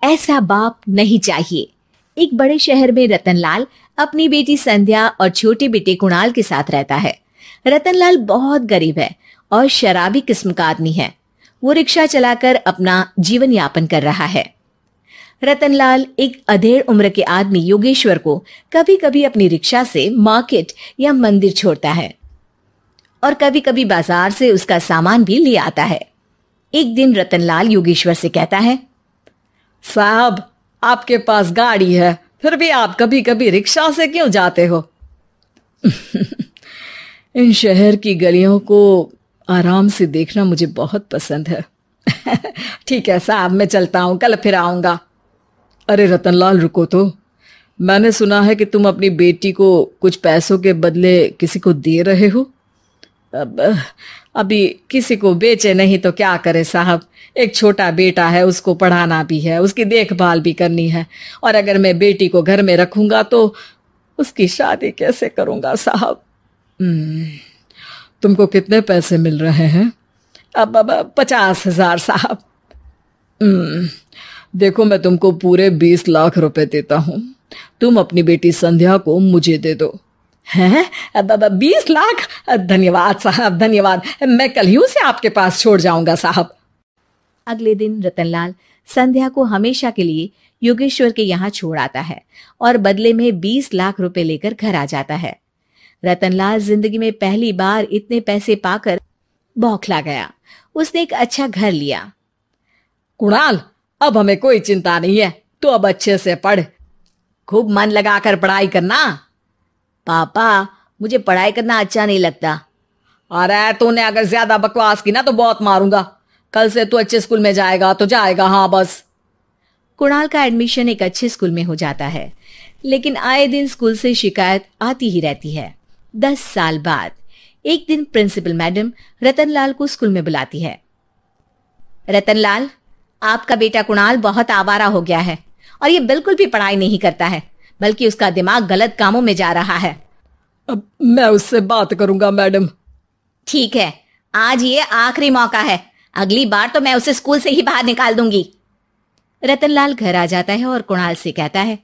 ऐसा बाप नहीं चाहिए। एक बड़े शहर में रतनलाल अपनी बेटी संध्या और छोटे बेटे कुणाल के साथ रहता है। रतनलाल बहुत गरीब है और शराबी किस्म का आदमी है। वो रिक्शा चलाकर अपना जीवन यापन कर रहा है। रतनलाल एक अधेड़ उम्र के आदमी योगेश्वर को कभी कभी अपनी रिक्शा से मार्केट या मंदिर छोड़ता है और कभी कभी बाजार से उसका सामान भी ले आता है। एक दिन रतनलाल योगेश्वर से कहता है, साहब, आपके पास गाड़ी है, फिर भी आप कभी कभी रिक्शा से क्यों जाते हो? इन शहर की गलियों को आराम से देखना मुझे बहुत पसंद है। ठीक है साहब, मैं चलता हूं, कल फिर आऊंगा। अरे रतनलाल, रुको तो। मैंने सुना है कि तुम अपनी बेटी को कुछ पैसों के बदले किसी को दे रहे हो। अभी किसी को बेचे नहीं तो क्या करे साहब। एक छोटा बेटा है, उसको पढ़ाना भी है, उसकी देखभाल भी करनी है, और अगर मैं बेटी को घर में रखूंगा तो उसकी शादी कैसे करूंगा साहब। तुमको कितने पैसे मिल रहे हैं? अब 50,000 साहब। देखो, मैं तुमको पूरे 20 लाख रुपए देता हूं। तुम अपनी बेटी संध्या को मुझे दे दो। हैं? 20 लाख? धन्यवाद साहब, धन्यवाद। मैं कल ही उसे आपके पास छोड़ जाऊंगा साहब। अगले दिन रतनलाल संध्या को हमेशा के लिए योगेश्वर के यहाँ छोड़ आता है और बदले में 20 लाख रुपए लेकर घर आ जाता है। रतनलाल जिंदगी में पहली बार इतने पैसे पाकर बौखला गया। उसने एक अच्छा घर लिया। कुणाल, अब हमें कोई चिंता नहीं है, तू अब अच्छे से पढ़, खूब मन लगाकर पढ़ाई करना। पापा, मुझे पढ़ाई करना अच्छा नहीं लगता। अरे तूने अगर ज्यादा बकवास की ना तो बहुत मारूंगा। कल से तू अच्छे स्कूल में जाएगा तो जाएगा, हाँ बस। कुणाल का एडमिशन एक अच्छे स्कूल में हो जाता है, लेकिन आए दिन स्कूल से शिकायत आती ही रहती है। 10 साल बाद एक दिन प्रिंसिपल मैडम रतनलाल को स्कूल में बुलाती है। रतनलाल, आपका बेटा कुणाल बहुत आवारा हो गया है और ये बिल्कुल भी पढ़ाई नहीं करता है, बल्कि उसका दिमाग गलत कामों में जा रहा है। अब मैं उससे बात करूंगा मैडम। ठीक है, आज ये आखिरी मौका है, अगली बार तो मैं उसे स्कूल से ही बाहर निकाल दूंगी। रतनलाल घर आ जाता है और कुणाल से कहता है,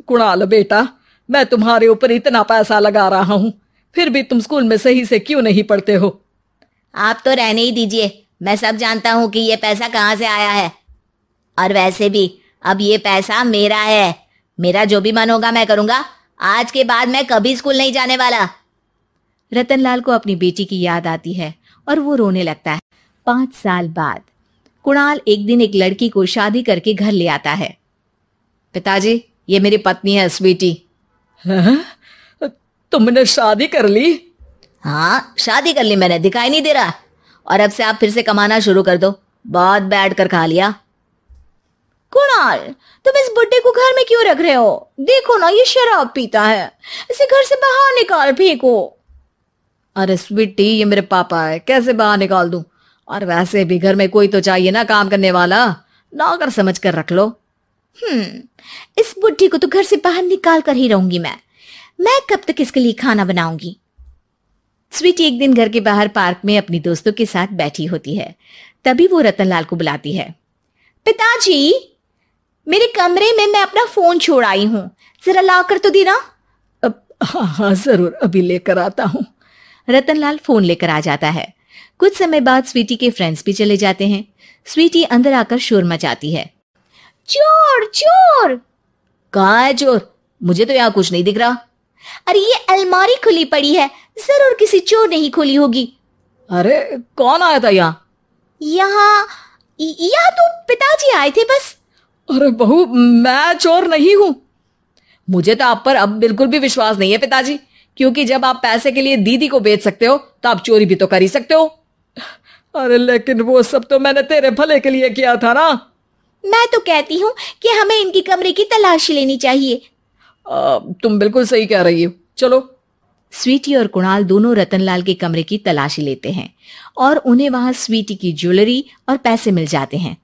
कुणाल बेटा, मैं तुम्हारे ऊपर इतना पैसा लगा रहा हूं, फिर भी तुम स्कूल में सही से क्यों नहीं पढ़ते हो? आप तो रहने ही दीजिए, मैं सब जानता हूं कि ये पैसा कहां से आया है। और वैसे भी अब ये पैसा मेरा है, मेरा जो भी मन होगा मैं करूंगा। आज के बाद मैं कभी स्कूल नहीं जाने वाला। रतनलाल को अपनी बेटी की याद आती है और वो रोने लगता है। 5 साल बाद कुणाल एक दिन एक लड़की को शादी करके घर ले आता है। पिताजी, ये मेरी पत्नी है स्वीटी। तुमने शादी कर ली? हाँ, शादी कर ली मैंने, दिखाई नहीं दे रहा। और अब से आप फिर से कमाना शुरू कर दो, बहुत बैठ कर खा लिया। कुणाल, तुम इस बुड्ढे को घर में क्यों रख रहे हो? देखो ना, ये शराब पीता है, इसे घर से बाहर निकाल फेंको। अरे स्वीटी, ये मेरे पापा है, कैसे बाहर निकाल दूं? और वैसे भी घर में कोई तो चाहिए ना काम करने वाला, नौकर समझ कर रख लो। इस बुड्ढी को तो घर से बाहर निकाल कर ही रहूंगी मैं कब तक इसके लिए खाना बनाऊंगी। स्वीटी एक दिन घर के बाहर पार्क में अपनी दोस्तों के साथ बैठी होती है। तभी वो रतनलाल को बुलाती है। पिताजी, मेरे कमरे में मैं अपना फोन छोड़ आई हूं, जरा ला कर तो देना। हाँ जरूर, अभी लेकर आता हूं। रतनलाल फोन लेकर आ जाता है। कुछ समय बाद स्वीटी के फ्रेंड्स भी चले जाते हैं। स्वीटी अंदर आकर शोर मचाती है। चोर चोर! कहाँ है चोर? मुझे तो यहाँ कुछ नहीं दिख रहा। अरे ये अलमारी खुली पड़ी है, जरूर किसी चोर ने ही खोली होगी। अरे कौन आया था यहाँ? यहाँ तो पिताजी आए थे बस। अरे बहू, मैं चोर नहीं हूं। मुझे तो आप पर अब बिल्कुल भी विश्वास नहीं है पिताजी, क्योंकि जब आप पैसे के लिए दीदी को बेच सकते हो तो आप चोरी भी तो कर ही सकते हो। अरे लेकिन वो सब तो मैंने तेरे भले के लिए किया था ना। मैं तो कहती हूँ कि हमें इनकी कमरे की तलाशी लेनी चाहिए। तुम बिल्कुल सही कह रही हो, चलो। स्वीटी और कुणाल दोनों रतनलाल के कमरे की तलाशी लेते हैं और उन्हें वहां स्वीटी की ज्वेलरी और पैसे मिल जाते हैं।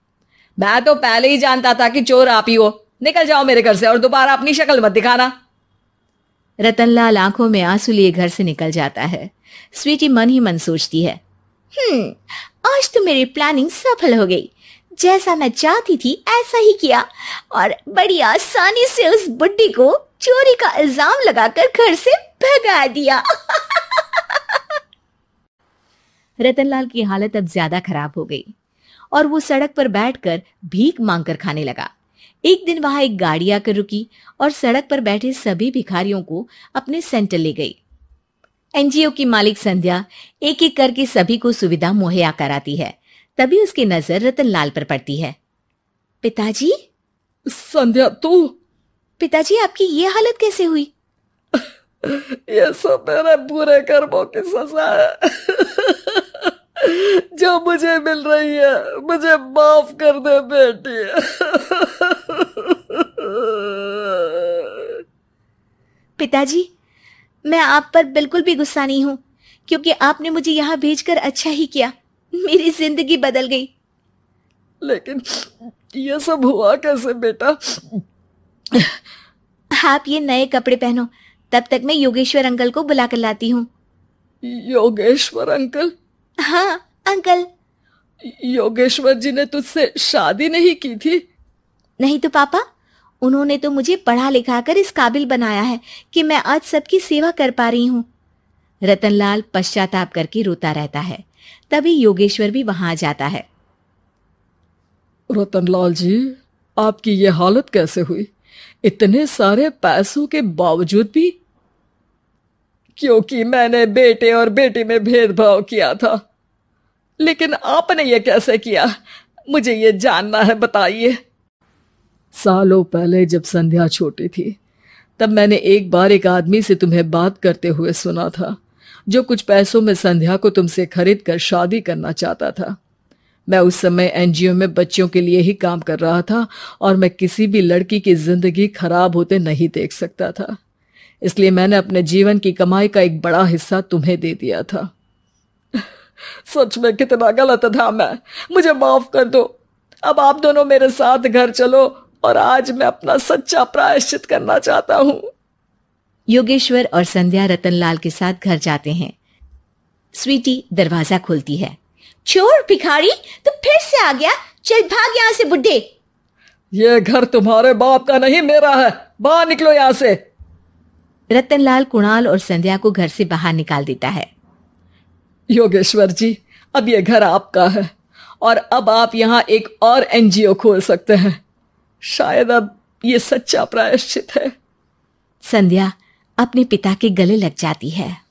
मैं तो पहले ही जानता था कि चोर आप ही हो। निकल जाओ मेरे घर से और दोबारा अपनी शक्ल मत दिखाना। रतनलाल आंखों में आंसू लिए घर से निकल जाता है। स्वीटी मन ही मन सोचती है, आज तो मेरी प्लानिंग सफल हो गई। जैसा मैं चाहती थी ऐसा ही किया और बड़ी आसानी से उस बुड्ढी को चोरी का इल्जाम लगाकर घर से भगा दिया। रतनलाल की हालत अब ज्यादा खराब हो गई और वो सड़क पर बैठकर भीख मांगकर खाने लगा। एक दिन वहां एक गाड़ी आकर रुकी और सड़क पर बैठे सभी भिखारियों को अपने सेंटर ले गई। एनजीओ की मालिक संध्या एक एक करके सभी को सुविधा मुहैया कराती है। तभी उसकी नजर रतनलाल पर पड़ती है। पिताजी। संध्या तू? पिताजी, आपकी ये हालत कैसे हुई? ये सब मेरे बुरे कर्मों की सजा है जो मुझे मिल रही है। मुझे माफ कर दे बेटी। पिताजी, मैं आप पर बिल्कुल भी गुस्सा नहीं हूं, क्योंकि आपने मुझे यहां भेजकर अच्छा ही किया। मेरी जिंदगी बदल गई। लेकिन ये सब हुआ कैसे बेटा? आप ये नए कपड़े पहनो, तब तक मैं योगेश्वर अंकल को बुला कर लाती हूँ। योगेश्वर अंकल? हाँ अंकल। योगेश्वर जी ने तुझसे शादी नहीं की थी? नहीं तो पापा, उन्होंने तो मुझे पढ़ा लिखा कर इस काबिल बनाया है कि मैं आज सबकी सेवा कर पा रही हूँ। रतनलाल पश्चाताप करके रोता रहता है। तभी योगेश्वर भी वहां आ जाता है। रतनलाल जी, आपकी ये हालत कैसे हुई इतने सारे पैसों के बावजूद भी? क्योंकि मैंने बेटे और बेटी में भेदभाव किया था। लेकिन आपने ये कैसे किया, मुझे ये जानना है, बताइए। सालों पहले जब संध्या छोटी थी, तब मैंने एक बार एक आदमी से तुम्हें बात करते हुए सुना था, जो कुछ पैसों में संध्या को तुमसे खरीद कर शादी करना चाहता था। मैं उस समय एनजीओ में बच्चों के लिए ही काम कर रहा था और मैं किसी भी लड़की की जिंदगी खराब होते नहीं देख सकता था। इसलिए मैंने अपने जीवन की कमाई का एक बड़ा हिस्सा तुम्हें दे दिया था। सच में कितना गलत था मैं, मुझे माफ कर दो। अब आप दोनों मेरे साथ घर चलो और आज मैं अपना सच्चा प्रायश्चित करना चाहता हूं। योगेश्वर और संध्या रतनलाल के साथ घर जाते हैं। स्वीटी दरवाजा खोलती है। चोर भिखारी, तू फिर से आ गया? चल भाग यहां से बुड्ढे। ये घर तुम्हारे बाप का नहीं, मेरा है। बाहर निकलो यहां से। रतनलाल कुणाल और संध्या को घर से बाहर निकाल देता है। योगेश्वर जी, अब ये घर आपका है और अब आप यहां एक और एनजीओ खोल सकते हैं। शायद अब ये सच्चा प्रायश्चित है। संध्या अपने पिता के गले लग जाती है।